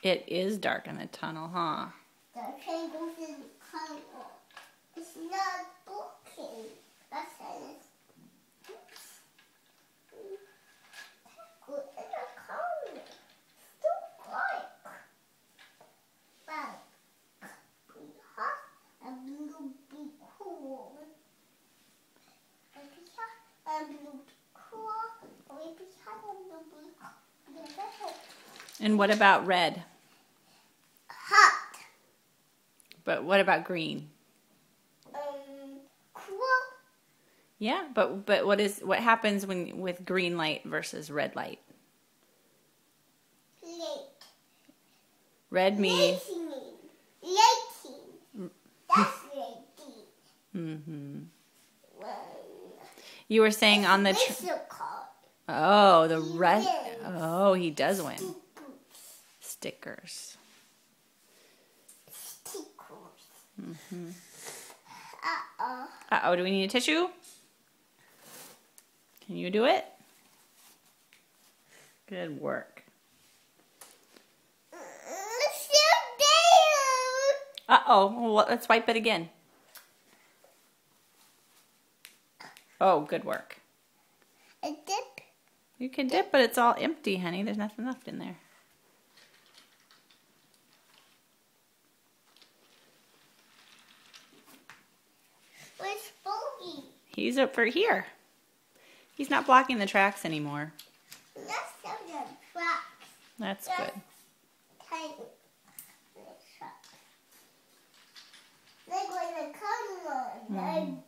It is dark in the tunnel, huh? The train goes in the tunnel. It's not walking. That's it. Go in the tunnel. Still quiet. But be hot and blue be cool. And be hot and blue be cool. Or be hot and blue be cool. And what about red? Hot. But what about green? Cool. Yeah, but what happens with green light versus red light? Late. Red means Lating. That's lating. Mm-hmm. You were saying on the Oh, the red. Oh, he does win. Stickers. Mm-hmm. Uh-oh, do we need a tissue? Can you do it? Good work. Uh-oh, well, let's wipe it again. Oh, good work. A dip? You can dip, but it's all empty, honey. There's nothing left in there. Where's Bogey? He's over here. He's not blocking the tracks anymore. That's the tracks. That's good. Tiny tracks. They're going to come on.